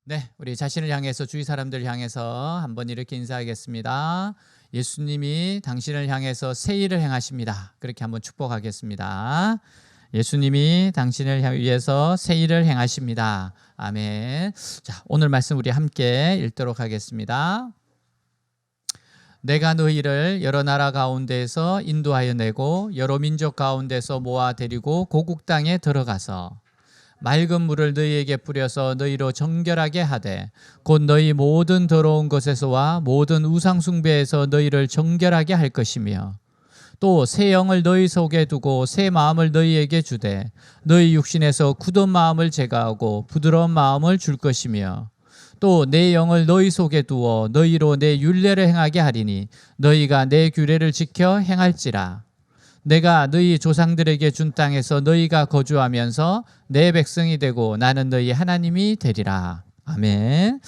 네, 우리 자신을 향해서 주위 사람들을 향해서 한번 이렇게 인사하겠습니다. 예수님이 당신을 향해서 새 일을 행하십니다. 그렇게 한번 축복하겠습니다. 예수님이 당신을 위해서 새 일을 행하십니다. 아멘. 자, 오늘 말씀 우리 함께 읽도록 하겠습니다. 내가 너희를 여러 나라 가운데서 인도하여 내고 여러 민족 가운데서 모아 데리고 고국 땅에 들어가서 맑은 물을 너희에게 뿌려서 너희로 정결하게 하되 곧 너희 모든 더러운 것에서와 모든 우상 숭배에서 너희를 정결하게 할 것이며 또 새 영을 너희 속에 두고 새 마음을 너희에게 주되 너희 육신에서 굳은 마음을 제거하고 부드러운 마음을 줄 것이며 또 내 영을 너희 속에 두어 너희로 내 율례를 행하게 하리니 너희가 내 규례를 지켜 행할지라. 내가 너희 조상들에게 준 땅에서 너희가 거주하면서 내 백성이 되고 나는 너희 하나님이 되리라. 아멘.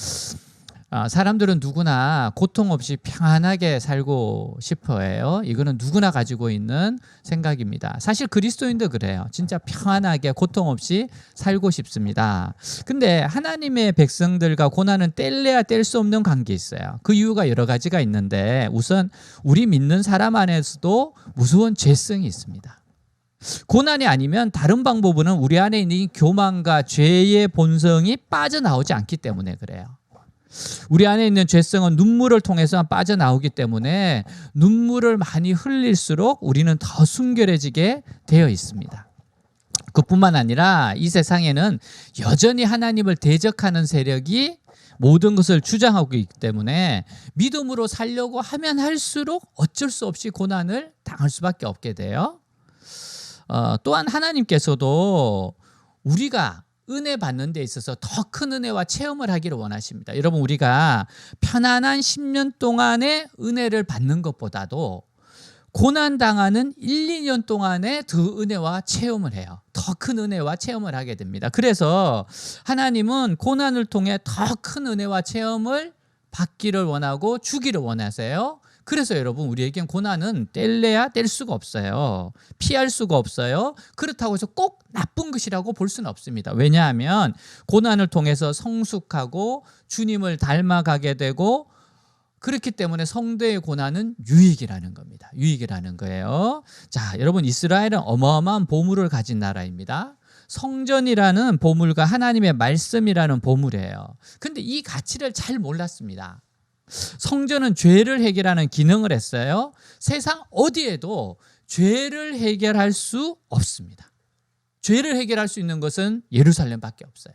사람들은 누구나 고통 없이 평안하게 살고 싶어해요. 이거는 누구나 가지고 있는 생각입니다. 사실 그리스도인도 그래요. 진짜 평안하게 고통 없이 살고 싶습니다. 근데 하나님의 백성들과 고난은 뗄래야 뗄 수 없는 관계 있어요. 그 이유가 여러 가지가 있는데 우선 우리 믿는 사람 안에서도 무서운 죄성이 있습니다. 고난이 아니면 다른 방법은 우리 안에 있는 교만과 죄의 본성이 빠져나오지 않기 때문에 그래요. 우리 안에 있는 죄성은 눈물을 통해서 빠져나오기 때문에 눈물을 많이 흘릴수록 우리는 더 순결해지게 되어 있습니다. 그뿐만 아니라 이 세상에는 여전히 하나님을 대적하는 세력이 모든 것을 주장하고 있기 때문에 믿음으로 살려고 하면 할수록 어쩔 수 없이 고난을 당할 수밖에 없게 돼요. 또한 하나님께서도 우리가 은혜 받는 데 있어서 더 큰 은혜와 체험을 하기를 원하십니다. 여러분, 우리가 편안한 10년 동안의 은혜를 받는 것보다도 고난당하는 1, 2년 동안의 더 은혜와 체험을 해요. 더 큰 은혜와 체험을 하게 됩니다. 그래서 하나님은 고난을 통해 더 큰 은혜와 체험을 받기를 원하고 주기를 원하세요. 그래서 여러분, 우리에겐 고난은 뗄래야 뗄 수가 없어요. 피할 수가 없어요. 그렇다고 해서 꼭 나쁜 것이라고 볼 수는 없습니다. 왜냐하면 고난을 통해서 성숙하고 주님을 닮아가게 되고 그렇기 때문에 성도의 고난은 유익이라는 겁니다. 유익이라는 거예요. 자, 여러분, 이스라엘은 어마어마한 보물을 가진 나라입니다. 성전이라는 보물과 하나님의 말씀이라는 보물이에요. 근데 이 가치를 잘 몰랐습니다. 성전은 죄를 해결하는 기능을 했어요. 세상 어디에도 죄를 해결할 수 없습니다. 죄를 해결할 수 있는 것은 예루살렘밖에 없어요.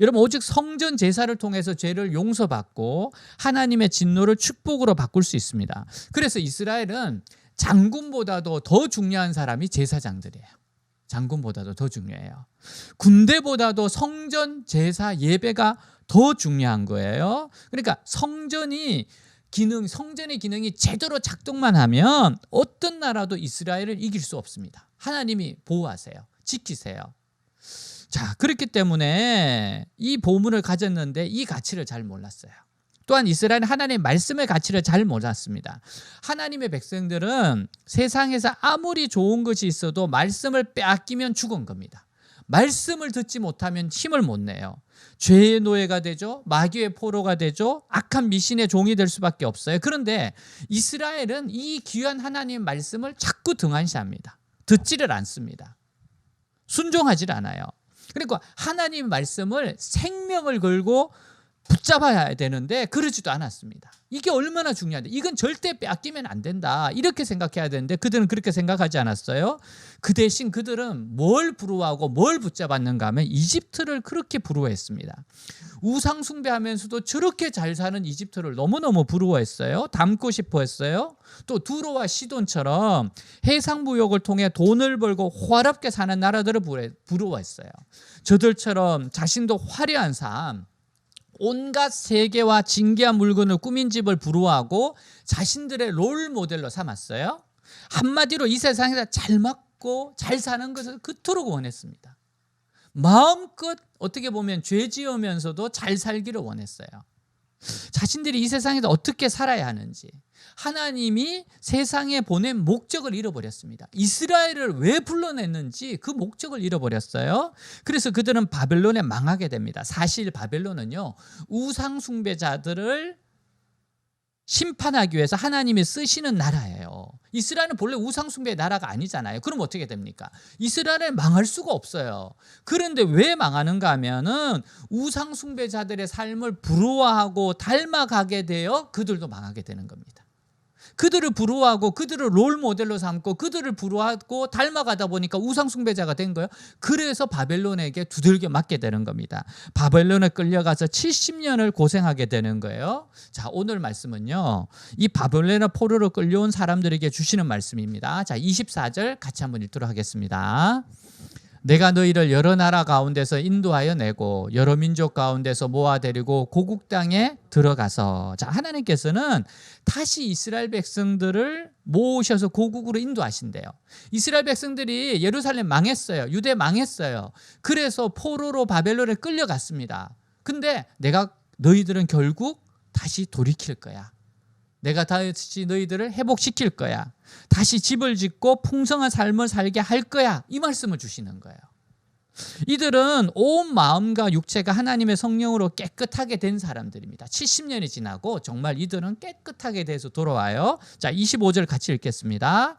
여러분, 오직 성전 제사를 통해서 죄를 용서받고 하나님의 진노를 축복으로 바꿀 수 있습니다. 그래서 이스라엘은 장군보다도 더 중요한 사람이 제사장들이에요. 장군보다도 더 중요해요. 군대보다도 성전 제사 예배가 더 중요한 거예요. 그러니까 성전의 기능이 제대로 작동만 하면 어떤 나라도 이스라엘을 이길 수 없습니다. 하나님이 보호하세요. 지키세요. 자, 그렇기 때문에 이 보물을 가졌는데 이 가치를 잘 몰랐어요. 또한 이스라엘은 하나님의 말씀의 가치를 잘 몰랐습니다. 하나님의 백성들은 세상에서 아무리 좋은 것이 있어도 말씀을 빼앗기면 죽은 겁니다. 말씀을 듣지 못하면 힘을 못 내요. 죄의 노예가 되죠. 마귀의 포로가 되죠. 악한 미신의 종이 될 수밖에 없어요. 그런데 이스라엘은 이 귀한 하나님의 말씀을 자꾸 등한시합니다. 듣지를 않습니다. 순종하지 않아요. 그러니까 하나님의 말씀을 생명을 걸고 붙잡아야 되는데 그러지도 않았습니다. 이게 얼마나 중요한데 이건 절대 빼앗기면 안 된다 이렇게 생각해야 되는데 그들은 그렇게 생각하지 않았어요. 그 대신 그들은 뭘 부러워하고 뭘 붙잡았는가 하면 이집트를 그렇게 부러워했습니다. 우상 숭배하면서도 저렇게 잘 사는 이집트를 너무너무 부러워했어요. 닮고 싶어 했어요. 또 두로와 시돈처럼 해상무역을 통해 돈을 벌고 호화롭게 사는 나라들을 부러워했어요. 저들처럼 자신도 화려한 삶, 온갖 세계와 진귀한 물건을 꾸민 집을 부러워하고 자신들의 롤 모델로 삼았어요. 한마디로 이 세상에서 잘 먹고 잘 사는 것을 그토록 원했습니다. 마음껏 어떻게 보면 죄 지으면서도 잘 살기를 원했어요. 자신들이 이 세상에서 어떻게 살아야 하는지, 하나님이 세상에 보낸 목적을 잃어버렸습니다. 이스라엘을 왜 불러냈는지 그 목적을 잃어버렸어요. 그래서 그들은 바벨론에 망하게 됩니다. 사실 바벨론은요, 우상 숭배자들을 심판하기 위해서 하나님이 쓰시는 나라예요. 이스라엘은 본래 우상 숭배의 나라가 아니잖아요. 그럼 어떻게 됩니까? 이스라엘은 망할 수가 없어요. 그런데 왜 망하는가 하면은 우상 숭배자들의 삶을 부러워하고 닮아가게 되어 그들도 망하게 되는 겁니다. 그들을 부러워하고 그들을 롤 모델로 삼고 그들을 부러워하고 닮아가다 보니까 우상 숭배자가 된 거예요. 그래서 바벨론에게 두들겨 맞게 되는 겁니다. 바벨론에 끌려가서 70년을 고생하게 되는 거예요. 자, 오늘 말씀은요, 이 바벨론의 포로로 끌려온 사람들에게 주시는 말씀입니다. 자, 24절 같이 한번 읽도록 하겠습니다. 내가 너희를 여러 나라 가운데서 인도하여 내고 여러 민족 가운데서 모아 데리고 고국 땅에 들어가서, 자, 하나님께서는 다시 이스라엘 백성들을 모으셔서 고국으로 인도하신대요. 이스라엘 백성들이 예루살렘 망했어요. 유대 망했어요. 그래서 포로로 바벨론에 끌려갔습니다. 근데 내가 너희들은 결국 다시 돌이킬 거야. 내가 다시 너희들을 회복시킬 거야. 다시 집을 짓고 풍성한 삶을 살게 할 거야. 이 말씀을 주시는 거예요. 이들은 온 마음과 육체가 하나님의 성령으로 깨끗하게 된 사람들입니다. 70년이 지나고 정말 이들은 깨끗하게 돼서 돌아와요. 자, 25절 같이 읽겠습니다.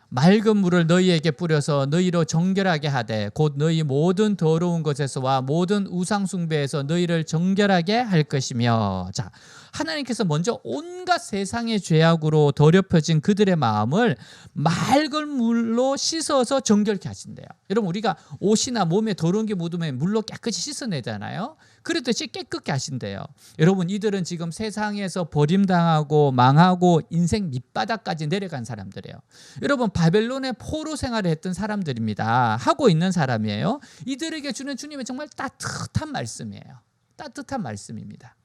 맑은 물을 너희에게 뿌려서 너희로 정결하게 하되 곧 너희 모든 더러운 것에서와 모든 우상 숭배에서 너희를 정결하게 할 것이며. 자, 하나님께서 먼저 온갖 세상의 죄악으로 더럽혀진 그들의 마음을 맑은 물로 씻어서 정결케 하신대요. 여러분, 우리가 옷이나 몸에 더러운 게 묻으면 물로 깨끗이 씻어내잖아요. 그렇듯이 깨끗게 하신대요. 여러분, 이들은 지금 세상에서 버림당하고 망하고 인생 밑바닥까지 내려간 사람들이에요. 여러분, 바벨론의 포로 생활을 했던 사람들입니다. 하고 있는 사람이에요. 이들에게 주는 주님의 정말 따뜻한 말씀이에요. 따뜻한 말씀입니다.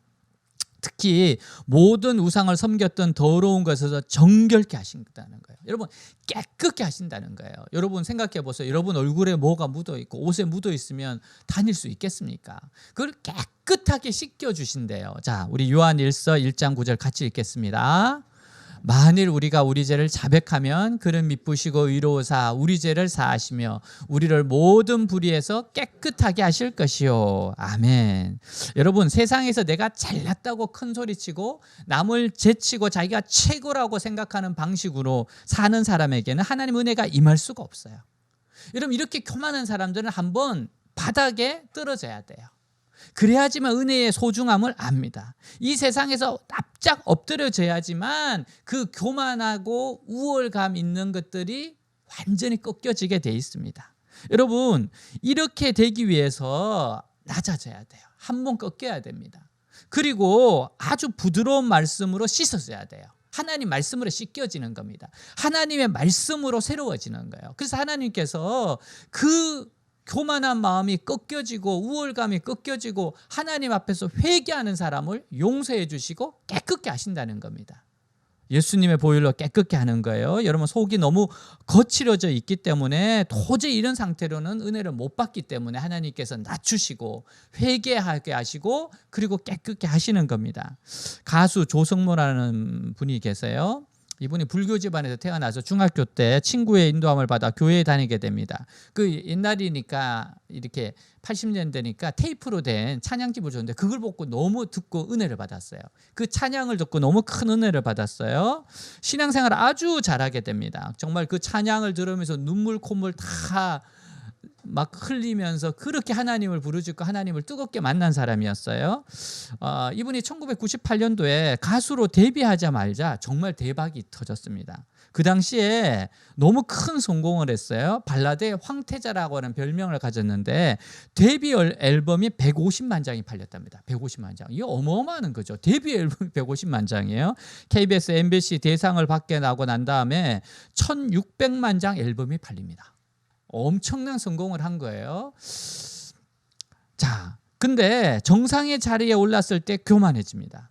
특히 모든 우상을 섬겼던 더러운 것에서 정결케 하신다는 거예요. 여러분, 깨끗게 하신다는 거예요. 여러분 생각해 보세요. 여러분 얼굴에 뭐가 묻어 있고 옷에 묻어 있으면 다닐 수 있겠습니까? 그걸 깨끗하게 씻겨 주신대요. 자, 우리 요한일서 1장 9절 같이 읽겠습니다. 만일 우리가 우리 죄를 자백하면 그는 미쁘시고 의로우사 우리 죄를 사하시며 우리를 모든 불의에서 깨끗하게 하실 것이요. 아멘. 여러분, 세상에서 내가 잘났다고 큰 소리치고 남을 제치고 자기가 최고라고 생각하는 방식으로 사는 사람에게는 하나님 은혜가 임할 수가 없어요. 여러분, 이렇게 교만한 사람들은 한번 바닥에 떨어져야 돼요. 그래야지만 은혜의 소중함을 압니다. 이 세상에서 납작 엎드려져야지만 그 교만하고 우월감 있는 것들이 완전히 꺾여지게 돼 있습니다. 여러분, 이렇게 되기 위해서 낮아져야 돼요. 한번 꺾여야 됩니다. 그리고 아주 부드러운 말씀으로 씻어져야 돼요. 하나님 말씀으로 씻겨지는 겁니다. 하나님의 말씀으로 새로워지는 거예요. 그래서 하나님께서 그 교만한 마음이 꺾여지고 우월감이 꺾여지고 하나님 앞에서 회개하는 사람을 용서해 주시고 깨끗게 하신다는 겁니다. 예수님의 보혈로 깨끗게 하는 거예요. 여러분, 속이 너무 거칠어져 있기 때문에 도저히 이런 상태로는 은혜를 못 받기 때문에 하나님께서 낮추시고 회개하게 하시고 그리고 깨끗게 하시는 겁니다. 가수 조성모라는 분이 계세요. 이분이 불교 집안에서 태어나서 중학교 때 친구의 인도함을 받아 교회에 다니게 됩니다. 그 옛날이니까 이렇게 80년대니까 테이프로 된 찬양집을 줬는데 그걸 보고 너무 듣고 은혜를 받았어요. 그 찬양을 듣고 너무 큰 은혜를 받았어요. 신앙생활을 아주 잘하게 됩니다. 정말 그 찬양을 들으면서 눈물 콧물 다 막 흘리면서 그렇게 하나님을 부르짖고 하나님을 뜨겁게 만난 사람이었어요. 이분이 1998년도에 가수로 데뷔하자마자 정말 대박이 터졌습니다. 그 당시에 너무 큰 성공을 했어요. 발라드의 황태자라고 하는 별명을 가졌는데 데뷔 앨범이 150만 장이 팔렸답니다. 150만 장. 이게 어마어마한 거죠. 데뷔 앨범이 150만 장이에요. KBS, MBC 대상을 받게 나고 난 다음에 1600만 장 앨범이 팔립니다. 엄청난 성공을 한 거예요. 자, 근데 정상의 자리에 올랐을 때 교만해집니다.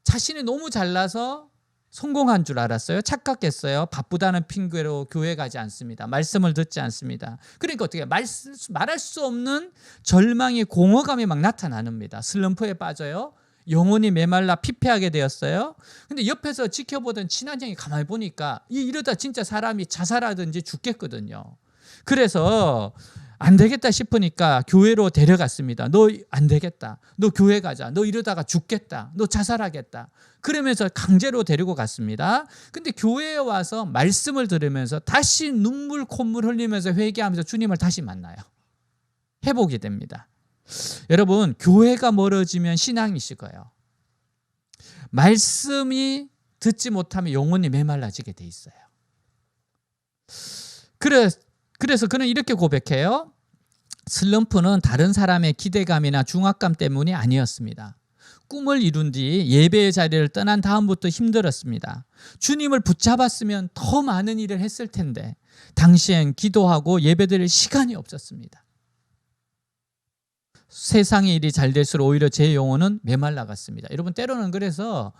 자신이 너무 잘나서 성공한 줄 알았어요. 착각했어요. 바쁘다는 핑계로 교회 가지 않습니다. 말씀을 듣지 않습니다. 그러니까 어떻게 말할 수 없는 절망이 공허감이 막 나타납니다. 슬럼프에 빠져요. 영혼이 메말라 피폐하게 되었어요. 근데 옆에서 지켜보던 친한 형이 가만히 보니까 이러다 진짜 사람이 자살하든지 죽겠거든요. 그래서 안 되겠다 싶으니까 교회로 데려갔습니다. 너 안 되겠다. 너 교회 가자. 너 이러다가 죽겠다. 너 자살하겠다. 그러면서 강제로 데리고 갔습니다. 근데 교회에 와서 말씀을 들으면서 다시 눈물 콧물 흘리면서 회개하면서 주님을 다시 만나요. 회복이 됩니다. 여러분, 교회가 멀어지면 신앙이 식어요. 말씀이 듣지 못하면 영혼이 메말라지게 돼 있어요. 그래서 그는 이렇게 고백해요. 슬럼프는 다른 사람의 기대감이나 중압감 때문이 아니었습니다. 꿈을 이룬 뒤 예배의 자리를 떠난 다음부터 힘들었습니다. 주님을 붙잡았으면 더 많은 일을 했을 텐데 당시엔 기도하고 예배드릴 시간이 없었습니다. 세상의 일이 잘 될수록 오히려 제 영혼은 메말라갔습니다. 여러분, 때로는 그래서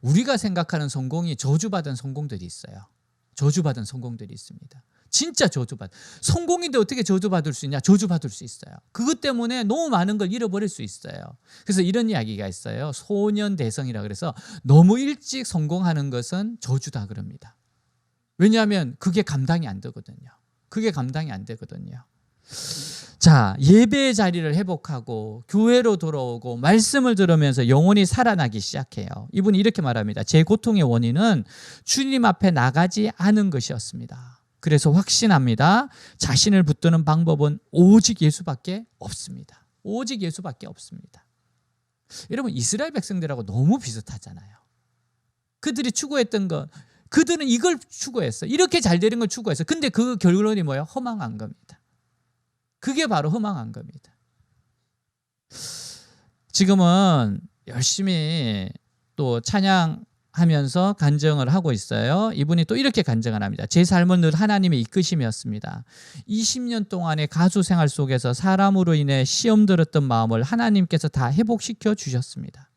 우리가 생각하는 성공이 저주받은 성공들이 있어요. 저주받은 성공들이 있습니다. 진짜 저주받은. 성공인데 어떻게 저주받을 수 있냐? 저주받을 수 있어요. 그것 때문에 너무 많은 걸 잃어버릴 수 있어요. 그래서 이런 이야기가 있어요. 소년대성이라 그래서 너무 일찍 성공하는 것은 저주다 그럽니다. 왜냐하면 그게 감당이 안 되거든요. 그게 감당이 안 되거든요. 자, 예배의 자리를 회복하고 교회로 돌아오고 말씀을 들으면서 영혼이 살아나기 시작해요. 이분이 이렇게 말합니다. 제 고통의 원인은 주님 앞에 나가지 않은 것이었습니다. 그래서 확신합니다. 자신을 붙드는 방법은 오직 예수밖에 없습니다. 오직 예수밖에 없습니다. 여러분, 이스라엘 백성들하고 너무 비슷하잖아요. 그들이 추구했던 것, 그들은 이걸 추구했어요. 이렇게 잘 되는 걸 추구했어요. 근데 그 결론이 뭐예요? 허망한 겁니다. 그게 바로 허망한 겁니다. 지금은 열심히 또 찬양하면서 간증을 하고 있어요. 이분이 또 이렇게 간증을 합니다. 제 삶은 늘 하나님의 이끄심이었습니다. 20년 동안의 가수 생활 속에서 사람으로 인해 시험 들었던 마음을 하나님께서 다 회복시켜 주셨습니다.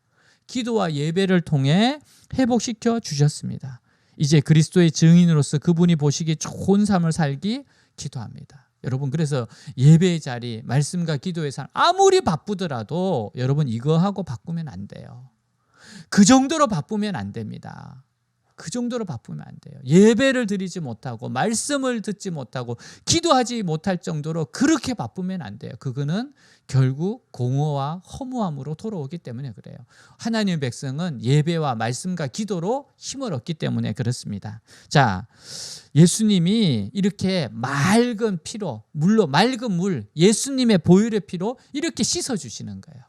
기도와 예배를 통해 회복시켜 주셨습니다. 이제 그리스도의 증인으로서 그분이 보시기 좋은 삶을 살기 기도합니다. 여러분, 그래서 예배의 자리, 말씀과 기도의 삶 아무리 바쁘더라도 여러분 이거하고 바꾸면 안 돼요. 그 정도로 바쁘면 안 됩니다. 그 정도로 바쁘면 안 돼요. 예배를 드리지 못하고 말씀을 듣지 못하고 기도하지 못할 정도로 그렇게 바쁘면 안 돼요. 그거는 결국 공허와 허무함으로 돌아오기 때문에 그래요. 하나님의 백성은 예배와 말씀과 기도로 힘을 얻기 때문에 그렇습니다. 자, 예수님이 이렇게 맑은 피로, 물로 맑은 물, 예수님의 보혈의 피로 이렇게 씻어주시는 거예요.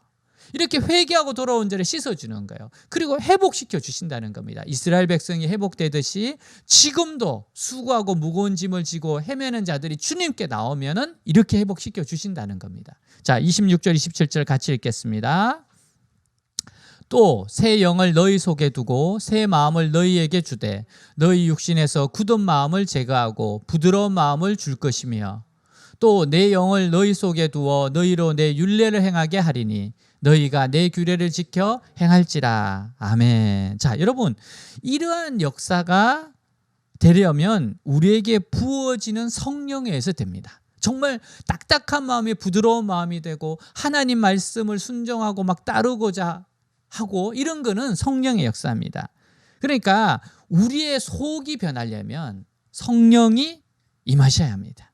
이렇게 회개하고 돌아온 자를 씻어주는 거예요. 그리고 회복시켜 주신다는 겁니다. 이스라엘 백성이 회복되듯이 지금도 수고하고 무거운 짐을 지고 헤매는 자들이 주님께 나오면은 이렇게 회복시켜 주신다는 겁니다. 자, 26절 27절 같이 읽겠습니다. 또 새 영을 너희 속에 두고 새 마음을 너희에게 주되 너희 육신에서 굳은 마음을 제거하고 부드러운 마음을 줄 것이며 또 내 영을 너희 속에 두어 너희로 내 율례를 행하게 하리니 너희가 내 규례를 지켜 행할지라. 아멘. 자, 여러분, 이러한 역사가 되려면 우리에게 부어지는 성령에 의해서 됩니다. 정말 딱딱한 마음이 부드러운 마음이 되고 하나님 말씀을 순종하고 막 따르고자 하고 이런 거는 성령의 역사입니다. 그러니까 우리의 속이 변하려면 성령이 임하셔야 합니다.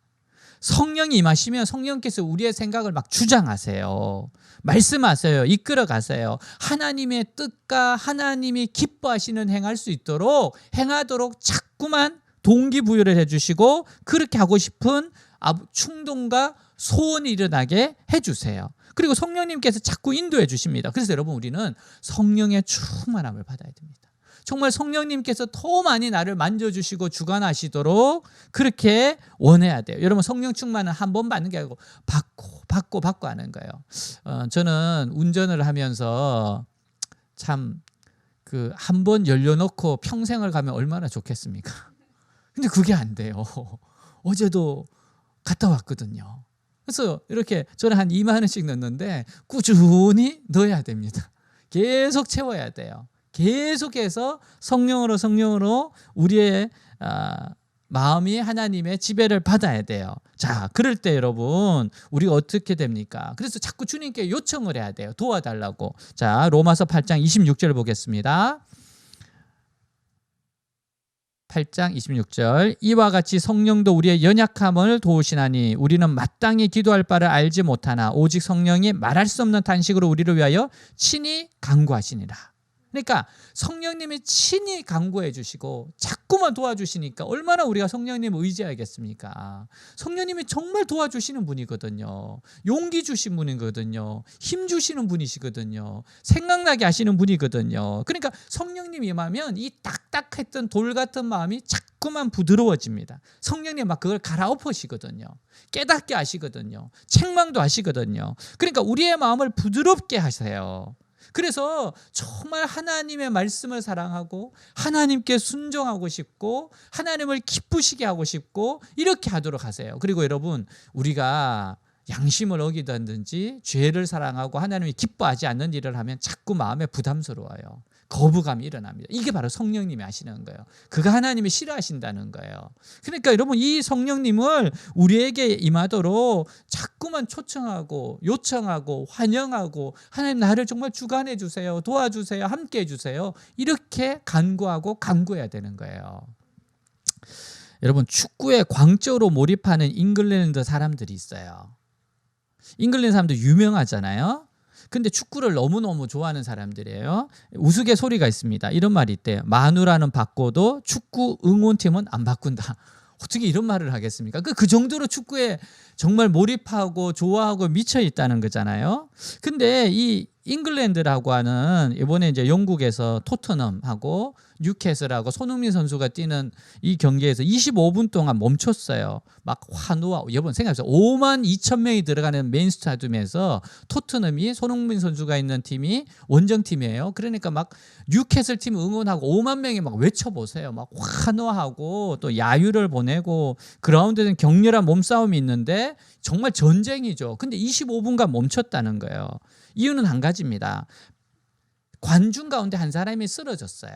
성령이 임하시면 성령께서 우리의 생각을 막 주장하세요. 말씀하세요. 이끌어 가세요. 하나님의 뜻과 하나님이 기뻐하시는 행할 수 있도록 행하도록 자꾸만 동기부여를 해주시고 그렇게 하고 싶은 충동과 소원이 일어나게 해주세요. 그리고 성령님께서 자꾸 인도해 주십니다. 그래서 여러분, 우리는 성령의 충만함을 받아야 됩니다. 정말 성령님께서 더 많이 나를 만져주시고 주관하시도록 그렇게 원해야 돼요. 여러분, 성령 충만은 한 번 받는 게 아니고 받고 하는 거예요. 저는 운전을 하면서 참 그 한 번 열려놓고 평생을 가면 얼마나 좋겠습니까? 근데 그게 안 돼요. 어제도 갔다 왔거든요. 그래서 이렇게 저는 한 2만 원씩 넣는데 꾸준히 넣어야 됩니다. 계속 채워야 돼요. 계속해서 성령으로 우리의 마음이 하나님의 지배를 받아야 돼요. 자, 그럴 때 여러분 우리가 어떻게 됩니까? 그래서 자꾸 주님께 요청을 해야 돼요. 도와달라고. 자, 로마서 8장 26절 보겠습니다. 8장 26절 이와 같이 성령도 우리의 연약함을 도우시나니 우리는 마땅히 기도할 바를 알지 못하나 오직 성령이 말할 수 없는 탄식으로 우리를 위하여 친히 간구하시니라. 그러니까 성령님이 친히 간구해 주시고 자꾸만 도와주시니까 얼마나 우리가 성령님을 의지하겠습니까? 성령님이 정말 도와주시는 분이거든요. 용기 주신 분이거든요. 힘 주시는 분이시거든요. 생각나게 하시는 분이거든요. 그러니까 성령님이 임하면 이 딱딱했던 돌 같은 마음이 자꾸만 부드러워집니다. 성령님 막 그걸 갈아엎으시거든요. 깨닫게 하시거든요. 책망도 하시거든요. 그러니까 우리의 마음을 부드럽게 하세요. 그래서 정말 하나님의 말씀을 사랑하고 하나님께 순종하고 싶고 하나님을 기쁘시게 하고 싶고 이렇게 하도록 하세요. 그리고 여러분 우리가 양심을 어기든지 죄를 사랑하고 하나님이 기뻐하지 않는 일을 하면 자꾸 마음에 부담스러워요. 거부감이 일어납니다. 이게 바로 성령님이 하시는 거예요. 그가 하나님이 싫어하신다는 거예요. 그러니까 여러분 이 성령님을 우리에게 임하도록 자꾸만 초청하고 요청하고 환영하고 하나님 나를 정말 주관해 주세요. 도와주세요. 함께 해주세요. 이렇게 간구하고 간구해야 되는 거예요. 여러분 축구에 광적으로 몰입하는 잉글랜드 사람들이 있어요. 잉글랜드 사람들 유명하잖아요. 근데 축구를 너무너무 좋아하는 사람들이에요. 우스갯소리가 있습니다. 이런 말이 있대요. 마누라는 바꿔도 축구 응원팀은 안 바꾼다. 어떻게 이런 말을 하겠습니까? 그 정도로 축구에 정말 몰입하고 좋아하고 미쳐 있다는 거잖아요. 근데 이 잉글랜드라고 하는 이번에 이제 영국에서 토트넘하고 뉴캐슬하고 손흥민 선수가 뛰는 이 경기에서 25분 동안 멈췄어요. 막 환호하고 여러분 생각해보세요. 5만 2천 명이 들어가는 메인 스타디움에서 토트넘이 손흥민 선수가 있는 팀이 원정팀이에요. 그러니까 막 뉴캐슬 팀 응원하고 5만 명이 막 외쳐보세요. 막 환호하고 또 야유를 보내고 그라운드에는 격렬한 몸싸움이 있는데 정말 전쟁이죠. 근데 25분간 멈췄다는 거예요. 이유는 한 가지입니다. 관중 가운데 한 사람이 쓰러졌어요.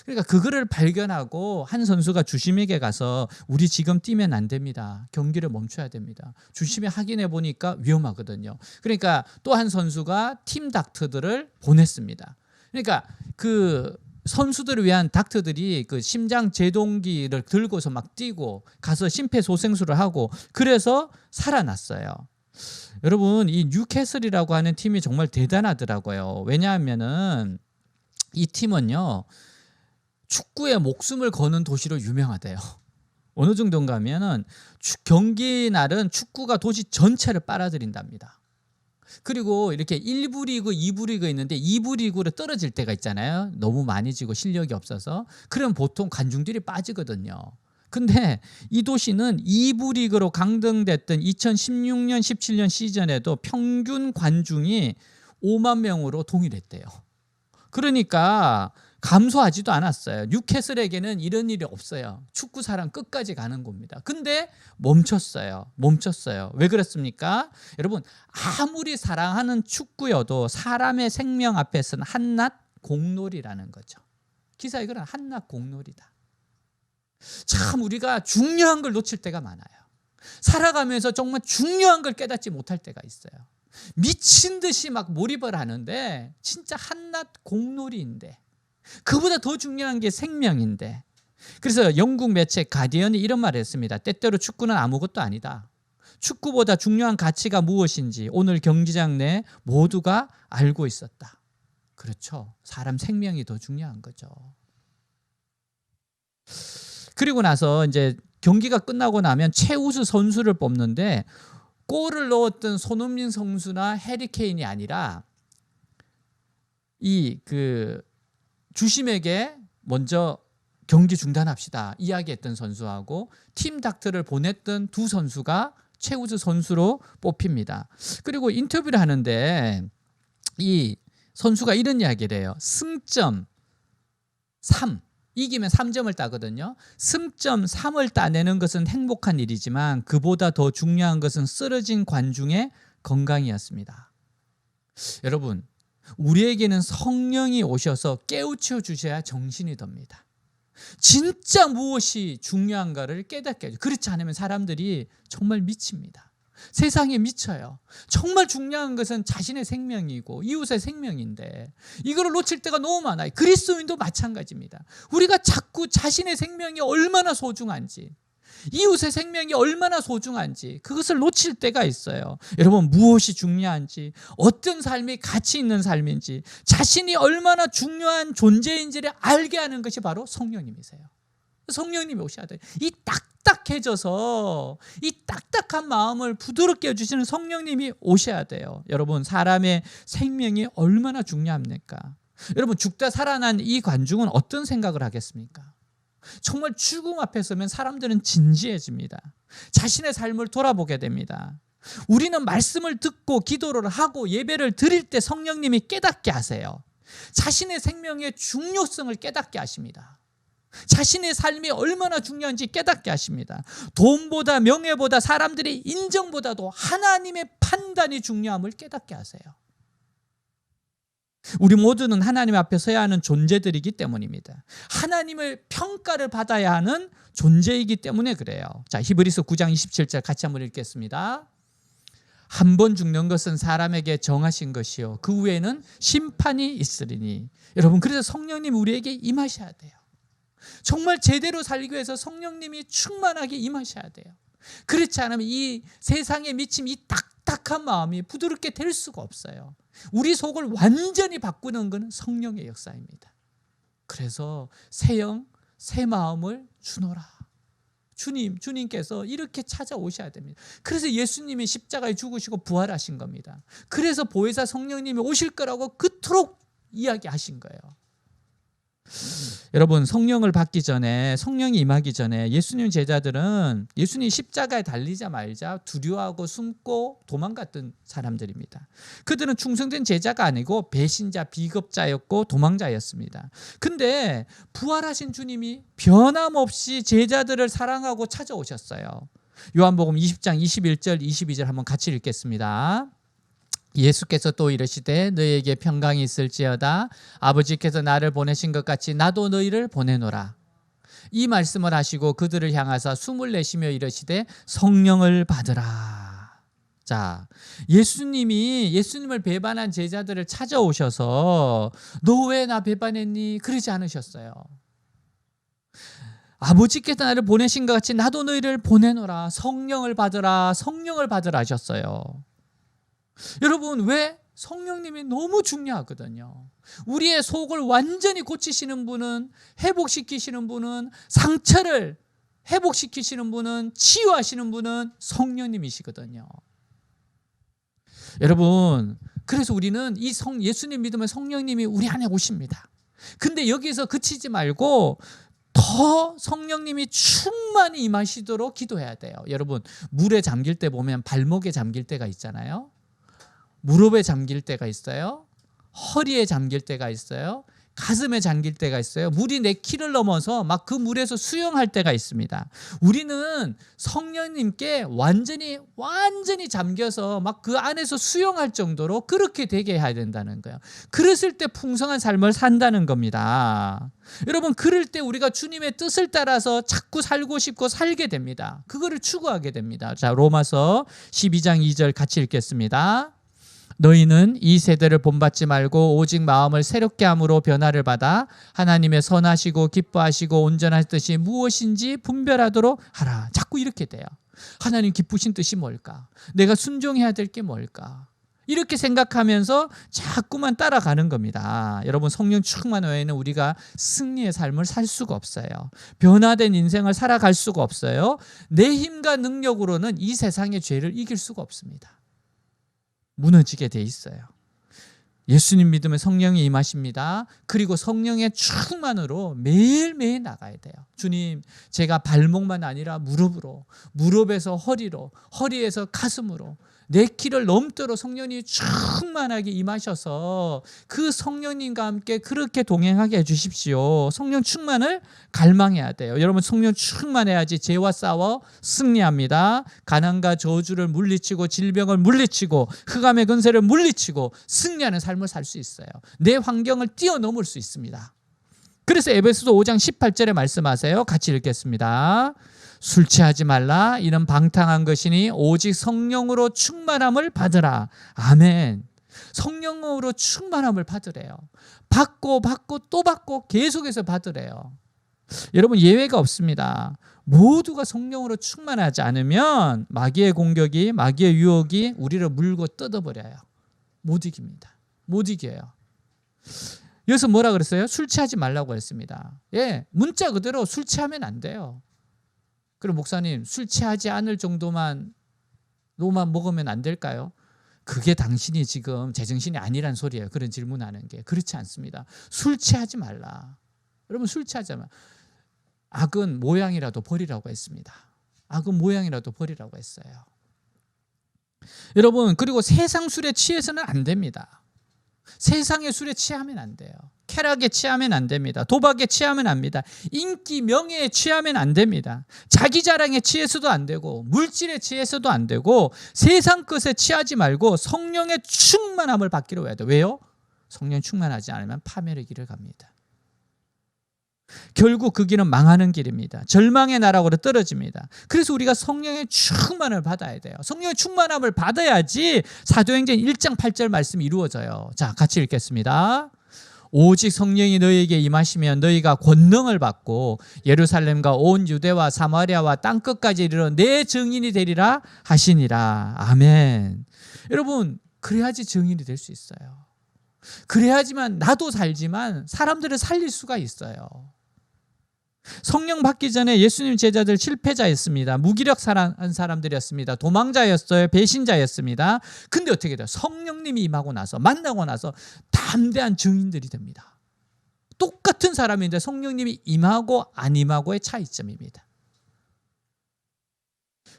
그러니까 그거를 발견하고 한 선수가 주심에게 가서 우리 지금 뛰면 안 됩니다. 경기를 멈춰야 됩니다. 주심이 확인해 보니까 위험하거든요. 그러니까 또 한 선수가 팀 닥터들을 보냈습니다. 그러니까 그 선수들을 위한 닥터들이 그 심장 제동기를 들고서 막 뛰고 가서 심폐소생술을 하고 그래서 살아났어요. 여러분 이 뉴캐슬이라고 하는 팀이 정말 대단하더라고요. 왜냐하면은 이 팀은요 축구에 목숨을 거는 도시로 유명하대요. 어느 정도인가 하면은 경기 날은 축구가 도시 전체를 빨아들인답니다. 그리고 이렇게 1부 리그, 2부 리그 있는데 2부 리그로 떨어질 때가 있잖아요. 너무 많이 지고 실력이 없어서. 그럼 보통 관중들이 빠지거든요. 근데 이 도시는 2부 리그로 강등됐던 2016년, 17년 시즌에도 평균 관중이 5만 명으로 동일했대요. 그러니까 감소하지도 않았어요. 뉴캐슬에게는 이런 일이 없어요. 축구 사랑 끝까지 가는 겁니다. 근데 멈췄어요. 왜 그렇습니까? 여러분 아무리 사랑하는 축구여도 사람의 생명 앞에서는 한낱 공놀이라는 거죠. 기사 이거는 한낱 공놀이다. 참 우리가 중요한 걸 놓칠 때가 많아요. 살아가면서 정말 중요한 걸 깨닫지 못할 때가 있어요. 미친 듯이 막 몰입을 하는데 진짜 한낱 공놀이인데 그보다 더 중요한 게 생명인데. 그래서 영국 매체 가디언이 이런 말을 했습니다. 때때로 축구는 아무것도 아니다. 축구보다 중요한 가치가 무엇인지 오늘 경기장 내 모두가 알고 있었다. 그렇죠. 사람 생명이 더 중요한 거죠. 그리고 나서 이제 경기가 끝나고 나면 최우수 선수를 뽑는데 골을 넣었던 손흥민 선수나 해리 케인이 아니라 이 주심에게 먼저 경기 중단합시다 이야기했던 선수하고 팀 닥터를 보냈던 두 선수가 최우수 선수로 뽑힙니다. 그리고 인터뷰를 하는데 이 선수가 이런 이야기를 해요. 승점 3 이기면 3점을 따거든요. 승점 3을 따내는 것은 행복한 일이지만 그보다 더 중요한 것은 쓰러진 관중의 건강이었습니다. 여러분 우리에게는 성령이 오셔서 깨우쳐 주셔야 정신이 듭니다. 진짜 무엇이 중요한가를 깨닫게 하죠. 그렇지 않으면 사람들이 정말 미칩니다. 세상에 미쳐요. 정말 중요한 것은 자신의 생명이고 이웃의 생명인데 이거를 놓칠 때가 너무 많아요. 그리스도인도 마찬가지입니다. 우리가 자꾸 자신의 생명이 얼마나 소중한지, 이웃의 생명이 얼마나 소중한지 그것을 놓칠 때가 있어요. 여러분, 무엇이 중요한지, 어떤 삶이 가치 있는 삶인지, 자신이 얼마나 중요한 존재인지를 알게 하는 것이 바로 성령님이세요. 성령님이 오셔야 돼요. 이 딱딱해져서 이 딱딱한 마음을 부드럽게 해주시는 성령님이 오셔야 돼요. 여러분, 사람의 생명이 얼마나 중요합니까? 여러분, 죽다 살아난 이 관중은 어떤 생각을 하겠습니까? 정말 죽음 앞에 서면 사람들은 진지해집니다. 자신의 삶을 돌아보게 됩니다. 우리는 말씀을 듣고 기도를 하고 예배를 드릴 때 성령님이 깨닫게 하세요. 자신의 생명의 중요성을 깨닫게 하십니다. 자신의 삶이 얼마나 중요한지 깨닫게 하십니다. 돈보다 명예보다 사람들의 인정보다도 하나님의 판단이 중요함을 깨닫게 하세요. 우리 모두는 하나님 앞에 서야 하는 존재들이기 때문입니다. 하나님의 평가를 받아야 하는 존재이기 때문에 그래요. 자, 히브리서 9장 27절 같이 한번 읽겠습니다. 한 번 죽는 것은 사람에게 정하신 것이요 그 후에는 심판이 있으리니. 여러분, 그래서 성령님이 우리에게 임하셔야 돼요. 정말 제대로 살기 위해서 성령님이 충만하게 임하셔야 돼요. 그렇지 않으면 이 세상에 미친 이 딱딱한 마음이 부드럽게 될 수가 없어요. 우리 속을 완전히 바꾸는 것은 성령의 역사입니다. 그래서 새 영, 새 마음을 주노라. 주님께서 이렇게 찾아오셔야 됩니다. 그래서 예수님이 십자가에 죽으시고 부활하신 겁니다. 그래서 보혜사 성령님이 오실 거라고 그토록 이야기하신 거예요. 여러분, 성령을 받기 전에, 성령이 임하기 전에 예수님 제자들은 예수님 십자가에 달리자마자 두려워하고 숨고 도망갔던 사람들입니다. 그들은 충성된 제자가 아니고 배신자, 비겁자였고 도망자였습니다. 근데 부활하신 주님이 변함없이 제자들을 사랑하고 찾아오셨어요. 요한복음 20장 21절 22절 한번 같이 읽겠습니다. 예수께서 또 이르시되 너희에게 평강이 있을지어다. 아버지께서 나를 보내신 것 같이 나도 너희를 보내노라. 이 말씀을 하시고 그들을 향하사 숨을 내쉬며 이르시되 성령을 받으라. 자, 예수님을 배반한 제자들을 찾아오셔서 너 왜 나 배반했니? 그러지 않으셨어요. 아버지께서 나를 보내신 것 같이 나도 너희를 보내노라. 성령을 받으라. 성령을 받으라 하셨어요. 여러분, 왜? 성령님이 너무 중요하거든요. 우리의 속을 완전히 고치시는 분은, 회복시키시는 분은, 상처를 회복시키시는 분은, 치유하시는 분은 성령님이시거든요. 여러분, 그래서 우리는 이 예수님 믿으면 성령님이 우리 안에 오십니다. 근데 여기서 그치지 말고 더 성령님이 충만히 임하시도록 기도해야 돼요. 여러분, 물에 잠길 때 보면 발목에 잠길 때가 있잖아요. 무릎에 잠길 때가 있어요. 허리에 잠길 때가 있어요. 가슴에 잠길 때가 있어요. 물이 내 키를 넘어서 막 그 물에서 수영할 때가 있습니다. 우리는 성령님께 완전히 잠겨서 막 그 안에서 수영할 정도로 그렇게 되게 해야 된다는 거예요. 그랬을 때 풍성한 삶을 산다는 겁니다. 여러분, 그럴 때 우리가 주님의 뜻을 따라서 자꾸 살고 싶고 살게 됩니다. 그거를 추구하게 됩니다. 자, 로마서 12장 2절 같이 읽겠습니다. 너희는 이 세대를 본받지 말고 오직 마음을 새롭게 함으로 변화를 받아 하나님의 선하시고 기뻐하시고 온전한 뜻이 무엇인지 분별하도록 하라. 자꾸 이렇게 돼요. 하나님 기쁘신 뜻이 뭘까? 내가 순종해야 될 게 뭘까? 이렇게 생각하면서 자꾸만 따라가는 겁니다. 여러분, 성령 충만 외에는 우리가 승리의 삶을 살 수가 없어요. 변화된 인생을 살아갈 수가 없어요. 내 힘과 능력으로는 이 세상의 죄를 이길 수가 없습니다. 무너지게 돼 있어요. 예수님 믿으면 성령이 임하십니다. 그리고 성령의 충만으로 매일매일 나가야 돼요. 주님, 제가 발목만 아니라 무릎으로, 무릎에서 허리로, 허리에서 가슴으로 내 키를 넘도록 성령이 충만하게 임하셔서 그 성령님과 함께 그렇게 동행하게 해주십시오. 성령 충만을 갈망해야 돼요. 여러분, 성령 충만해야지 죄와 싸워 승리합니다. 가난과 저주를 물리치고 질병을 물리치고 흑암의 근세를 물리치고 승리하는 삶을 살 수 있어요. 내 환경을 뛰어넘을 수 있습니다. 그래서 에베소서 5장 18절에 말씀하세요. 같이 읽겠습니다. 술 취하지 말라. 이는 방탕한 것이니 오직 성령으로 충만함을 받으라. 아멘. 성령으로 충만함을 받으래요. 받고 또 받고 계속해서 받으래요. 여러분, 예외가 없습니다. 모두가 성령으로 충만하지 않으면 마귀의 공격이, 마귀의 유혹이 우리를 물고 뜯어버려요. 못 이깁니다. 못 이겨요. 여기서 뭐라 그랬어요? 술 취하지 말라고 했습니다. 예, 문자 그대로 술 취하면 안 돼요. 그럼 목사님, 술 취하지 않을 정도만 로만 먹으면 안 될까요? 그게 당신이 지금 제정신이 아니란 소리예요. 그런 질문하는 게. 그렇지 않습니다. 술 취하지 말라. 여러분, 술 취하지 말라. 악은 모양이라도 버리라고 했습니다. 악은 모양이라도 버리라고 했어요. 여러분, 그리고 세상 술에 취해서는 안 됩니다. 세상의 술에 취하면 안 돼요. 쾌락에 취하면 안 됩니다. 도박에 취하면 안 됩니다. 인기, 명예에 취하면 안 됩니다. 자기 자랑에 취해서도 안 되고 물질에 취해서도 안 되고 세상 것에 취하지 말고 성령의 충만함을 받기로 해야 돼요. 왜요? 성령 충만하지 않으면 파멸의 길을 갑니다. 결국 그 길은 망하는 길입니다. 절망의 나락으로 떨어집니다. 그래서 우리가 성령의 충만을 받아야 돼요. 성령의 충만함을 받아야지 사도행전 1장 8절 말씀이 이루어져요. 자, 같이 읽겠습니다. 오직 성령이 너희에게 임하시면 너희가 권능을 받고 예루살렘과 온 유대와 사마리아와 땅끝까지 이르러 내 증인이 되리라 하시니라. 아멘. 여러분, 그래야지 증인이 될 수 있어요. 그래야지만 나도 살지만 사람들을 살릴 수가 있어요. 성령 받기 전에 예수님 제자들 실패자였습니다. 무기력한 사람들이었습니다. 도망자였어요. 배신자였습니다. 근데 어떻게 돼요? 성령님이 임하고 나서, 만나고 나서 담대한 증인들이 됩니다. 똑같은 사람인데 성령님이 임하고 안 임하고의 차이점입니다.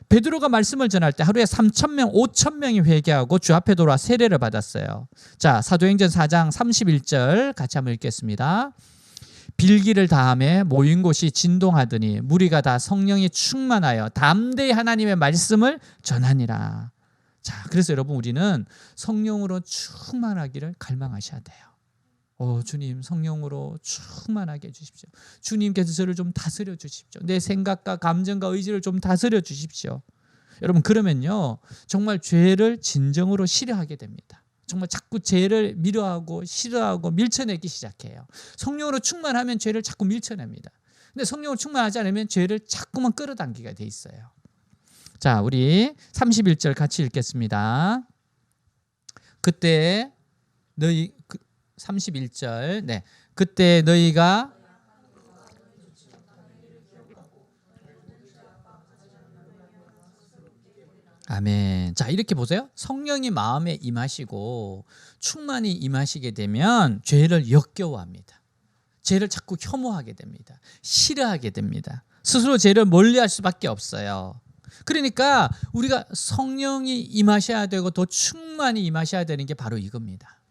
베드로가 말씀을 전할 때 하루에 3,000명, 5,000명이 회개하고 주 앞에 돌아와 세례를 받았어요. 자, 사도행전 4장 31절 같이 한번 읽겠습니다. 빌기를 다하며 모인 곳이 진동하더니 무리가 다 성령이 충만하여 담대히 하나님의 말씀을 전하니라. 자, 그래서 여러분, 우리는 성령으로 충만하기를 갈망하셔야 돼요. 주님, 성령으로 충만하게 해주십시오. 주님께서 저를 좀 다스려 주십시오. 내 생각과 감정과 의지를 좀 다스려 주십시오. 여러분, 그러면요 정말 죄를 진정으로 싫어하게 됩니다. 정말 자꾸 죄를 미워하고 싫어하고 밀쳐내기 시작해요. 성령으로 충만하면 죄를 자꾸 밀쳐냅니다. 근데 성령으로 충만하지 않으면 죄를 자꾸만 끌어당기게 돼 있어요. 자, 우리 31절 같이 읽겠습니다. 그때 너희 31절. 네. 그때 너희가 아멘. 자, 이렇게 보세요. 성령이 마음에 임하시고 충만히 임하시게 되면 죄를 역겨워합니다. 죄를 자꾸 혐오하게 됩니다. 싫어하게 됩니다. 스스로 죄를 멀리할 수밖에 없어요. 그러니까 우리가 성령이 임하셔야 되고 더 충만히 임하셔야 되는 게 바로 이겁니다.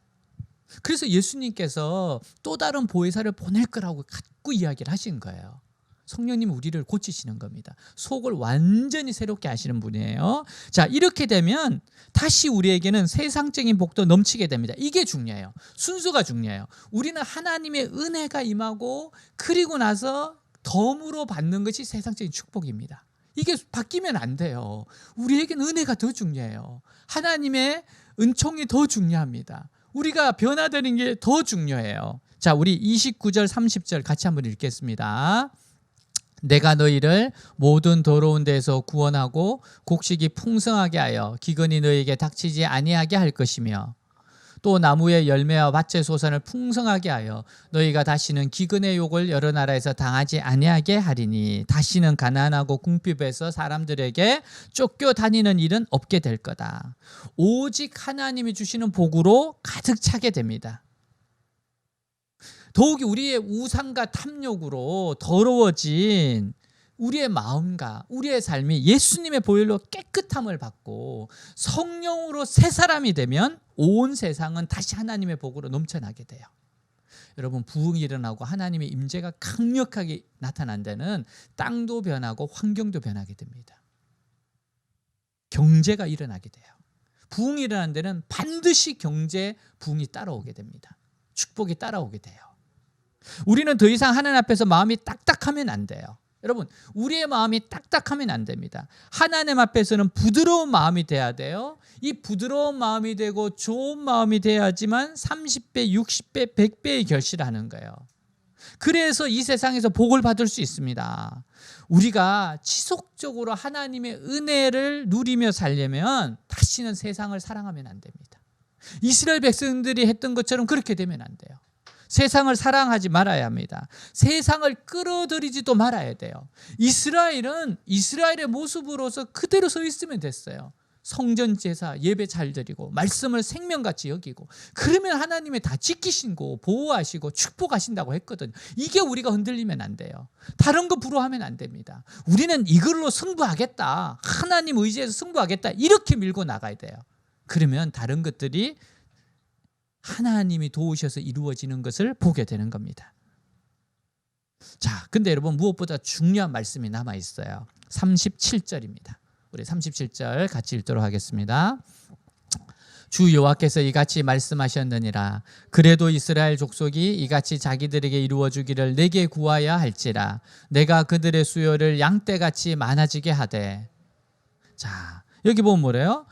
그래서 예수님께서 또 다른 보혜사를 보낼 거라고 자꾸 이야기를 하신 거예요. 성령님 우리를 고치시는 겁니다. 속을 완전히 새롭게 하시는 분이에요. 자, 이렇게 되면 다시 우리에게는 세상적인 복도 넘치게 됩니다. 이게 중요해요. 순서가 중요해요. 우리는 하나님의 은혜가 임하고 그리고 나서 덤으로 받는 것이 세상적인 축복입니다. 이게 바뀌면 안 돼요. 우리에게는 은혜가 더 중요해요. 하나님의 은총이 더 중요합니다. 우리가 변화되는 게 더 중요해요. 자, 우리 29절 30절 같이 한번 읽겠습니다. 내가 너희를 모든 더러운 데에서 구원하고 곡식이 풍성하게 하여 기근이 너희에게 닥치지 아니하게 할 것이며 또 나무의 열매와 밭의 소산을 풍성하게 하여 너희가 다시는 기근의 욕을 여러 나라에서 당하지 아니하게 하리니 다시는 가난하고 궁핍해서 사람들에게 쫓겨다니는 일은 없게 될 거다. 오직 하나님이 주시는 복으로 가득 차게 됩니다. 더욱이 우리의 우상과 탐욕으로 더러워진 우리의 마음과 우리의 삶이 예수님의 보혈로 깨끗함을 받고 성령으로 새 사람이 되면 온 세상은 다시 하나님의 복으로 넘쳐나게 돼요. 여러분, 부흥이 일어나고 하나님의 임재가 강력하게 나타난 데는 땅도 변하고 환경도 변하게 됩니다. 경제가 일어나게 돼요. 부흥이 일어난 데는 반드시 경제 부흥이 따라오게 됩니다. 축복이 따라오게 돼요. 우리는 더 이상 하나님 앞에서 마음이 딱딱하면 안 돼요. 여러분, 우리의 마음이 딱딱하면 안 됩니다. 하나님 앞에서는 부드러운 마음이 돼야 돼요. 이 부드러운 마음이 되고 좋은 마음이 돼야지만 30배, 60배, 100배의 결실하는 거예요. 그래서 이 세상에서 복을 받을 수 있습니다. 우리가 지속적으로 하나님의 은혜를 누리며 살려면 다시는 세상을 사랑하면 안 됩니다. 이스라엘 백성들이 했던 것처럼 그렇게 되면 안 돼요. 세상을 사랑하지 말아야 합니다. 세상을 끌어들이지도 말아야 돼요. 이스라엘은 이스라엘의 모습으로서 그대로 서 있으면 됐어요. 성전 제사, 예배 잘 드리고 말씀을 생명같이 여기고, 그러면 하나님이 다 지키시고 보호하시고 축복하신다고 했거든요. 이게 우리가 흔들리면 안 돼요. 다른 거 부러워하면 안 됩니다. 우리는 이걸로 승부하겠다, 하나님 의지해서 승부하겠다, 이렇게 밀고 나가야 돼요. 그러면 다른 것들이 하나님이 도우셔서 이루어지는 것을 보게 되는 겁니다. 자, 근데 여러분, 무엇보다 중요한 말씀이 남아 있어요. 37절입니다. 우리 37절 같이 읽도록 하겠습니다. 주 여호와께서 이같이 말씀하셨느니라. 그래도 이스라엘 족속이 이같이 자기들에게 이루어 주기를 내게 구하야 할지라. 내가 그들의 수요를 양떼같이 많아지게 하되. 자, 여기 보면 뭐래요?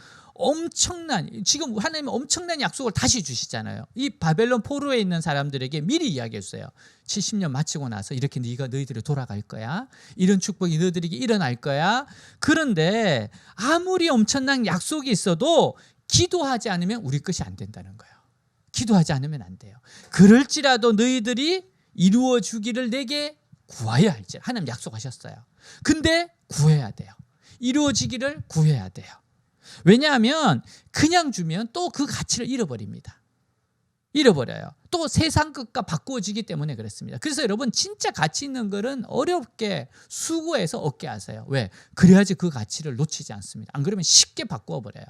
지금 하나님은 엄청난 약속을 다시 주시잖아요. 이 바벨론 포로에 있는 사람들에게 미리 이야기했어요. 70년 마치고 나서 이렇게 너희들이 돌아갈 거야. 이런 축복이 너희들에게 일어날 거야. 그런데 아무리 엄청난 약속이 있어도 기도하지 않으면 우리 것이 안 된다는 거예요. 기도하지 않으면 안 돼요. 그럴지라도 너희들이 이루어 주기를 내게 구하여야 할지. 하나님 약속하셨어요. 근데 구해야 돼요. 이루어지기를 구해야 돼요. 왜냐하면 그냥 주면 또 그 가치를 잃어버립니다. 잃어버려요. 또 세상 것과 바꾸어지기 때문에 그렇습니다. 그래서 여러분, 진짜 가치 있는 것은 어렵게 수고해서 얻게 하세요. 왜? 그래야지 그 가치를 놓치지 않습니다. 안 그러면 쉽게 바꾸어버려요.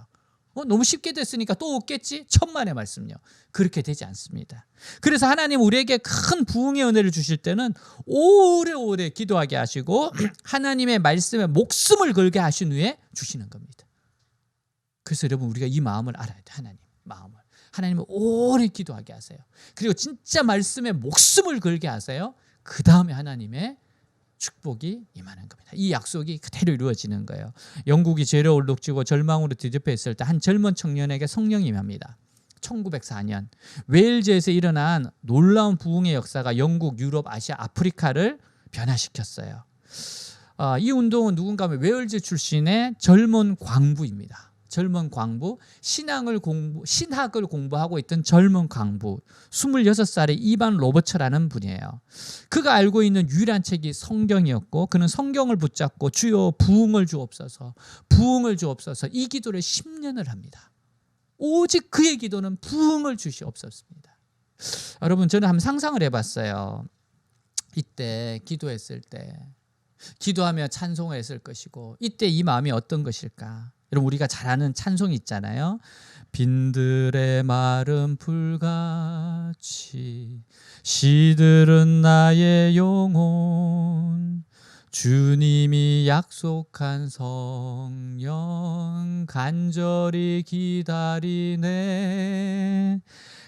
너무 쉽게 됐으니까 또 얻겠지? 천만의 말씀요. 그렇게 되지 않습니다. 그래서 하나님 우리에게 큰 부흥의 은혜를 주실 때는 오래오래 기도하게 하시고 하나님의 말씀에 목숨을 걸게 하신 후에 주시는 겁니다. 그래서 여러분, 우리가 이 마음을 알아야 돼. 하나님 마음을. 하나님을 오래 기도하게 하세요. 그리고 진짜 말씀에 목숨을 걸게 하세요. 그 다음에 하나님의 축복이 임하는 겁니다. 이 약속이 그대로 이루어지는 거예요. 영국이 죄로 얼룩지고 절망으로 뒤덮여 있을 때 한 젊은 청년에게 성령이 임합니다. 1904년 웨일즈에서 일어난 놀라운 부흥의 역사가 영국, 유럽, 아시아, 아프리카를 변화시켰어요. 이 운동은 누군가 하면 웨일즈 출신의 젊은 광부입니다. 젊은 광부, 신학을 공부하고 있던 젊은 광부, 26살의 이반 로버츠라는 분이에요. 그가 알고 있는 유일한 책이 성경이었고, 그는 성경을 붙잡고 주여 부흥을 주옵소서, 부흥을 주옵소서, 이 기도를 10년을 합니다. 오직 그의 기도는 부흥을 주시옵소서입니다. 여러분, 저는 한번 상상을 해봤어요. 이때 기도했을 때, 기도하며 찬송을 했을 것이고, 이때 이 마음이 어떤 것일까? 여러분, 우리가 잘 아는 찬송이 있잖아요. 빈들의 마른 풀같이 시들은 나의 영혼, 주님이 약속한 성령 간절히 기다리네.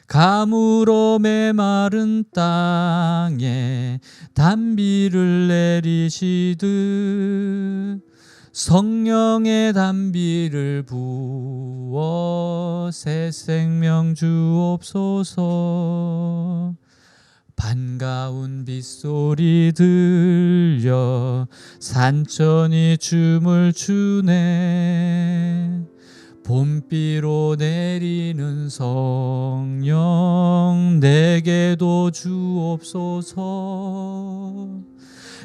가물어 메마른 땅에 단비를 내리시듯 성령의 단비를 부어 새 생명 주옵소서. 반가운 빗소리 들려 산천이 춤을 추네. 봄비로 내리는 성령 내게도 주옵소서.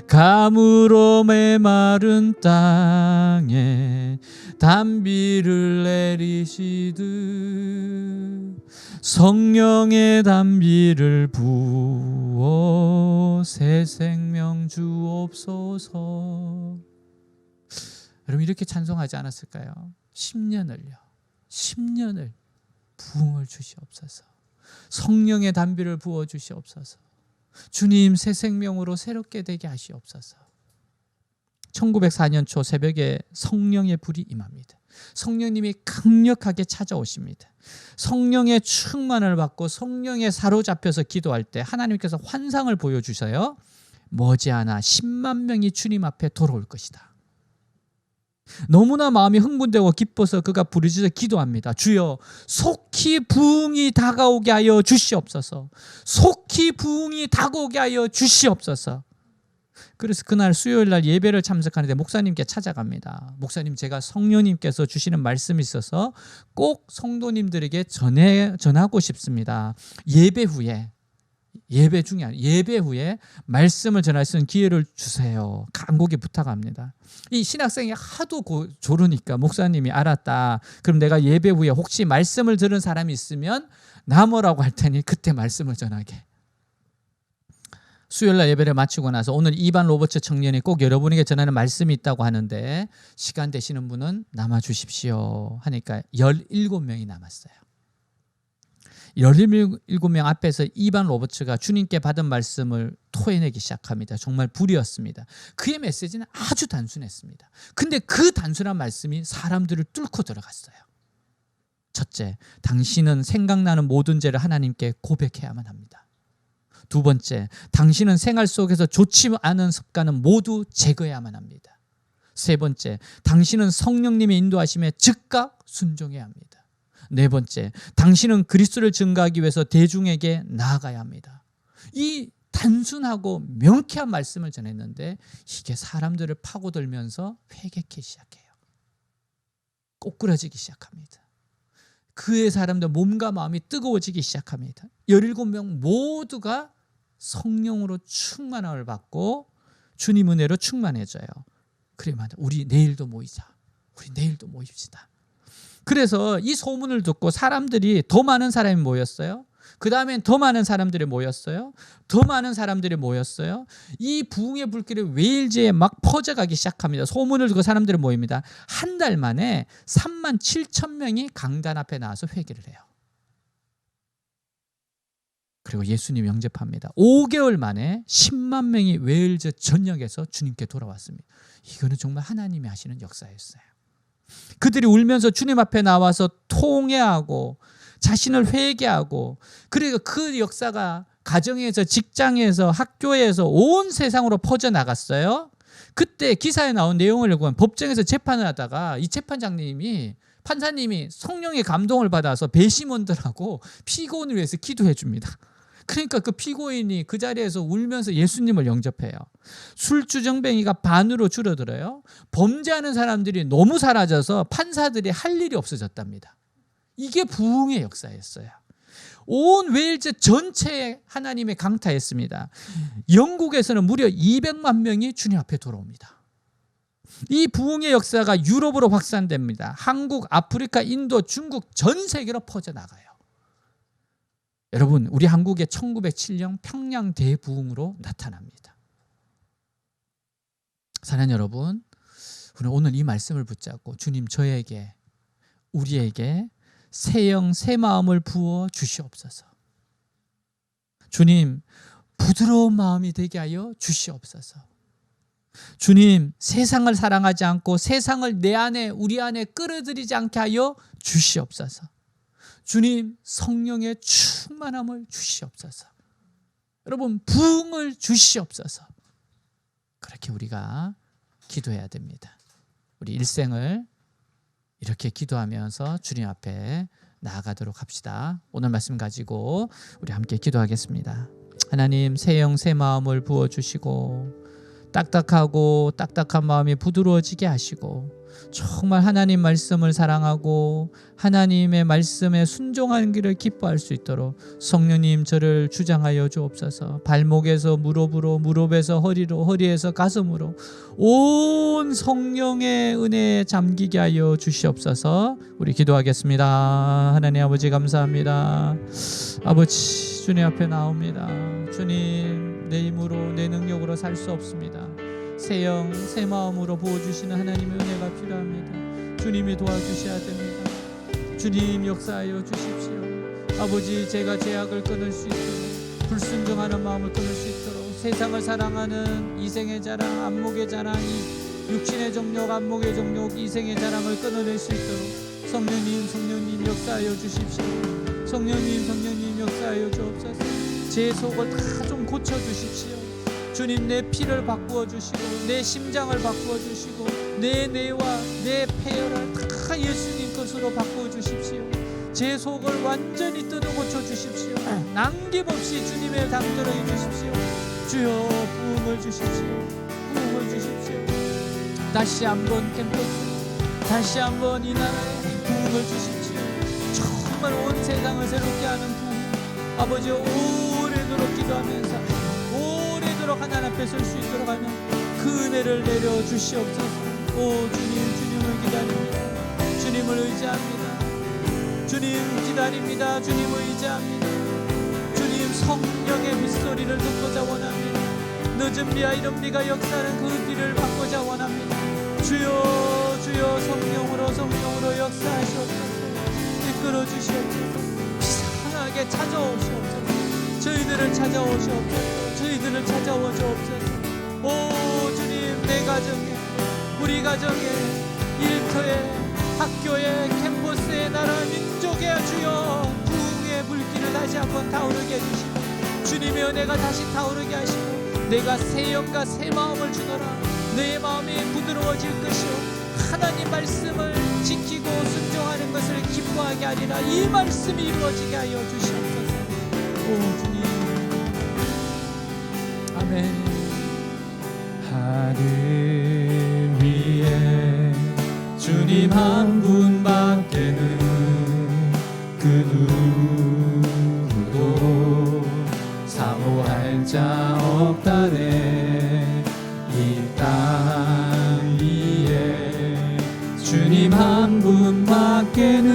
가물어 메마른 땅에 단비를 내리시듯 성령의 단비를 부어 새 생명 주옵소서. 여러분, 이렇게 찬송하지 않았을까요? 10년을 부흥을 주시옵소서. 성령의 단비를 부어 주시옵소서. 주님, 새 생명으로 새롭게 되게 하시옵소서. 1904년 초 새벽에 성령의 불이 임합니다. 성령님이 강력하게 찾아오십니다. 성령의 충만을 받고 성령에 사로잡혀서 기도할 때 하나님께서 환상을 보여주셔요. 머지않아 10만 명이 주님 앞에 돌아올 것이다. 너무나 마음이 흥분되고 기뻐서 그가 부르짖어 기도합니다. 주여, 속히 부흥이 다가오게 하여 주시옵소서. 속히 부흥이 다가오게 하여 주시옵소서. 그래서 그날 수요일 날 예배를 참석하는데 목사님께 찾아갑니다. 목사님, 제가 성령님께서 주시는 말씀이 있어서 꼭 성도님들에게 전하고 싶습니다. 예배 후에, 예배 중에 아니라 예배 후에 말씀을 전할 수 있는 기회를 주세요. 간곡히 부탁합니다. 이 신학생이 하도 조르니까 목사님이 알았다. 그럼 내가 예배 후에 혹시 말씀을 들은 사람이 있으면 나뭐라고 할 테니 그때 말씀을 전하게. 수요일날 예배를 마치고 나서 오늘 이반 로버츠 청년이 꼭 여러분에게 전하는 말씀이 있다고 하는데 시간 되시는 분은 남아주십시오 하니까 17명이 남았어요. 17명 앞에서 이반 로버츠가 주님께 받은 말씀을 토해내기 시작합니다. 정말 불이었습니다. 그의 메시지는 아주 단순했습니다. 근데 그 단순한 말씀이 사람들을 뚫고 들어갔어요. 첫째, 당신은 생각나는 모든 죄를 하나님께 고백해야만 합니다. 두 번째, 당신은 생활 속에서 좋지 않은 습관은 모두 제거해야만 합니다. 세 번째, 당신은 성령님의 인도하심에 즉각 순종해야 합니다. 네 번째, 당신은 그리스도를 증거하기 위해서 대중에게 나아가야 합니다. 이 단순하고 명쾌한 말씀을 전했는데 이게 사람들을 파고들면서 회개하기 시작해요. 꼬꾸라지기 시작합니다. 그의 사람들 몸과 마음이 뜨거워지기 시작합니다. 17명 모두가 성령으로 충만함을 받고 주님 은혜로 충만해져요. 그래 맞아. 우리 내일도 모이자. 우리 내일도 모입시다. 그래서 이 소문을 듣고 사람들이 더 많은 사람이 모였어요. 그 다음엔 더 많은 사람들이 모였어요. 더 많은 사람들이 모였어요. 이 부흥의 불길이 웨일즈에 막 퍼져가기 시작합니다. 소문을 듣고 사람들이 모입니다. 한 달 만에 3만 7천 명이 강단 앞에 나와서 회개를 해요. 그리고 예수님 영접합니다. 5개월 만에 10만 명이 웨일즈 전역에서 주님께 돌아왔습니다. 이거는 정말 하나님이 하시는 역사였어요. 그들이 울면서 주님 앞에 나와서 통회하고 자신을 회개하고, 그리고 그 역사가 가정에서, 직장에서, 학교에서 온 세상으로 퍼져나갔어요. 그때 기사에 나온 내용을 보면 법정에서 재판을 하다가 이 재판장님이, 판사님이 성령의 감동을 받아서 배심원들하고 피고인을 위해서 기도해 줍니다. 그러니까 그 피고인이 그 자리에서 울면서 예수님을 영접해요. 술주정뱅이가 반으로 줄어들어요. 범죄하는 사람들이 너무 사라져서 판사들이 할 일이 없어졌답니다. 이게 부흥의 역사였어요. 온 웨일즈 전체에 하나님의 강타했습니다. 영국에서는 무려 200만 명이 주님 앞에 돌아옵니다. 이 부흥의 역사가 유럽으로 확산됩니다. 한국, 아프리카, 인도, 중국 전 세계로 퍼져나가요. 여러분, 우리 한국의 1907년 평양 대부흥으로 나타납니다. 사랑하는 여러분, 오늘 이 말씀을 붙잡고 주님, 저에게, 우리에게 새 영, 새 마음을 부어 주시옵소서. 주님, 부드러운 마음이 되게 하여 주시옵소서. 주님, 세상을 사랑하지 않고 세상을 내 안에, 우리 안에 끌어들이지 않게 하여 주시옵소서. 주님, 성령의 충만함을 주시옵소서. 여러분, 부흥을 주시옵소서. 그렇게 우리가 기도해야 됩니다. 우리 일생을 이렇게 기도하면서 주님 앞에 나아가도록 합시다. 오늘 말씀 가지고 우리 함께 기도하겠습니다. 하나님, 새 영, 새 마음을 부어주시고 딱딱한 마음이 부드러워지게 하시고, 정말 하나님 말씀을 사랑하고 하나님의 말씀에 순종하는 길을 기뻐할 수 있도록 성령님, 저를 주장하여 주옵소서. 발목에서 무릎으로, 무릎에서 허리로, 허리에서 가슴으로 온 성령의 은혜에 잠기게 하여 주시옵소서. 우리 기도하겠습니다. 하나님 아버지, 감사합니다. 아버지, 주님 앞에 나옵니다. 주님, 내 힘으로, 내 능력으로 살 수 없습니다. 새 영, 새 마음으로 부어주시는 하나님의 은혜가 필요합니다. 주님이 도와주셔야 됩니다. 주님, 역사하여 주십시오. 아버지, 제가 죄악을 끊을 수 있도록, 불순종하는 마음을 끊을 수 있도록, 세상을 사랑하는 이생의 자랑, 안목의 자랑, 육신의 정욕, 안목의 정욕, 이생의 자랑을 끊어낼 수 있도록 성령님 역사하여 주십시오. 성령님 역사하여 주옵소서. 제 속을 다 좀 고쳐주십시오. 주님, 내 피를 바꾸어 주시고 내 심장을 바꾸어 주시고 내 뇌와 내 폐혈을 다 예수님 것으로 바꾸어 주십시오. 제 속을 완전히 뜯어 고쳐 주십시오. 남김없이 주님의 당도를 해 주십시오. 주여, 부흥을 주십시오. 부흥을 주십시오. 다시 한번 캠퍼스, 다시 한번 이 나라에 부흥을 주십시오. 정말 온 세상을 새롭게 하는 부흥, 아버지, 오래도록 기도하면서 오래도록 하나님 앞에 설 수 있도록 하는 그 은혜를 내려 주시옵소서. 오 주님, 주님을 기다립니다. 주님을 의지합니다. 주님 기다립니다. 주님을 의지합니다. 주님, 성령의 빗소리를 듣고자 원합니다. 늦은 비와 이른 비가 역사하는 그 비를 받고자 원합니다. 주여, 주여, 성령으로 역사하시옵소서. 이끌어 주시옵소서. 이상하게 찾아오시옵소서. 저희들을 찾아오시옵소서. 저희들을 찾아오 주옵소서. 오 주님, 내 가정에, 우리 가정에, 일터에, 학교에, 캠퍼스에, 나라 민족에 주여 부흥의 불길을 다시 한번 타오르게 해주시고 주님의 은혜가 다시 타오르게 하시고 내가 새 영과 새 마음을 주노라. 내 마음이 부드러워질 것이요 하나님 말씀을 지키고 순종하는 것을 기뻐하게 하리라. 이 말씀이 이루어지게 하여 주시옵소서. 오 주님, 아멘. 하늘 위에 주님 한 분밖에는 그 누구도 사모할 자 없다네. 이 땅 위에 주님 한 분밖에는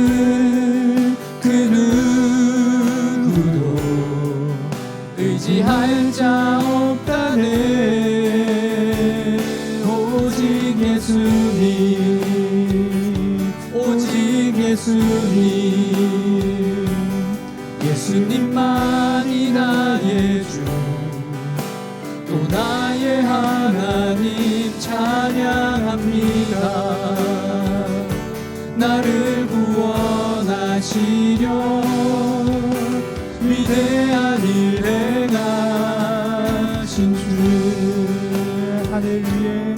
그 누구도 의지할 자 없다네. 오직 예수님, 오직 예수님, 예수님만이 나의 주, 또 나의 하나님 찬양합니다. 나를 구원하시려 위대한 일 행하신 주. 하늘 위에,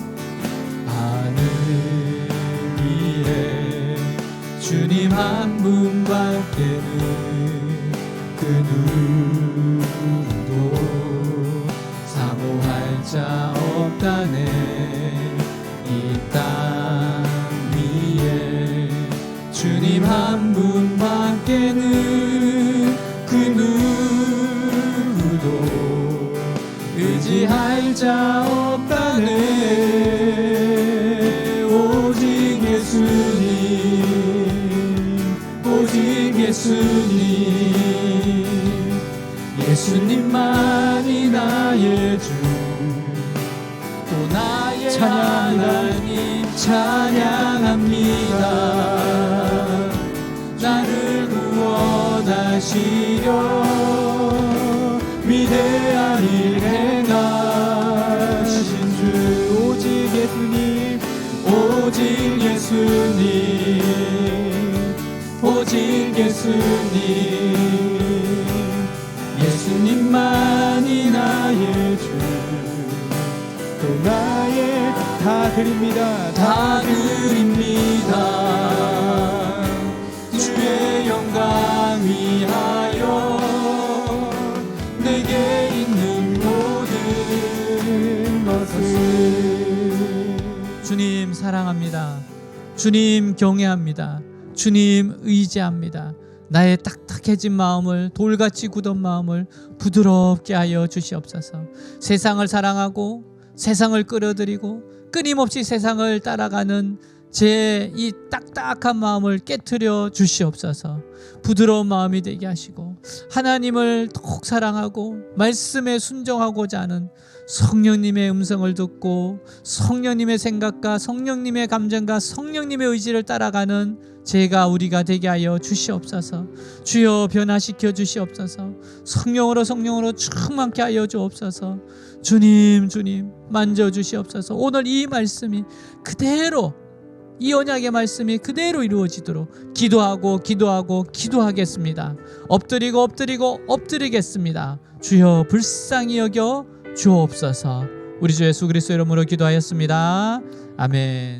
하늘 위에 주님 한 분밖에는 그 누구도 사모할 자 없다네. 이 땅 위에 주님 한 분밖에는 그 누구도 의지할 자 없다네. 오직 예수님, 오직 예수님, 예수님만이 나의 주, 또 나의 하나님 찬양합니다. 나를 구원하시려 위대한 일 행하신 주. 오직 예수님, 오직 예수님, 오직 예수님, 예수님만이 나의 주, 또 나의 다 드립니다. 다 드립니다. 주의 영광 위하여 내게 있는 모든 것을. 주님 사랑합니다. 주님 경외합니다. 주님 의지합니다. 나의 딱딱해진 마음을, 돌같이 굳은 마음을 부드럽게 하여 주시옵소서. 세상을 사랑하고 세상을 끌어들이고 끊임없이 세상을 따라가는 제 이 딱딱한 마음을 깨트려 주시옵소서. 부드러운 마음이 되게 하시고 하나님을 더욱 사랑하고 말씀에 순종하고자 하는 성령님의 음성을 듣고 성령님의 생각과 성령님의 감정과 성령님의 의지를 따라가는 우리가 되게 하여 주시옵소서. 주여 변화시켜 주시옵소서. 성령으로 충만케 하여 주옵소서. 주님 만져 주시옵소서. 오늘 이 말씀이 그대로, 이 언약의 말씀이 그대로 이루어지도록 기도하겠습니다. 엎드리겠습니다. 주여 불쌍히 여겨 주옵소서. 우리 주 예수 그리스도 이름으로 기도하였습니다. 아멘.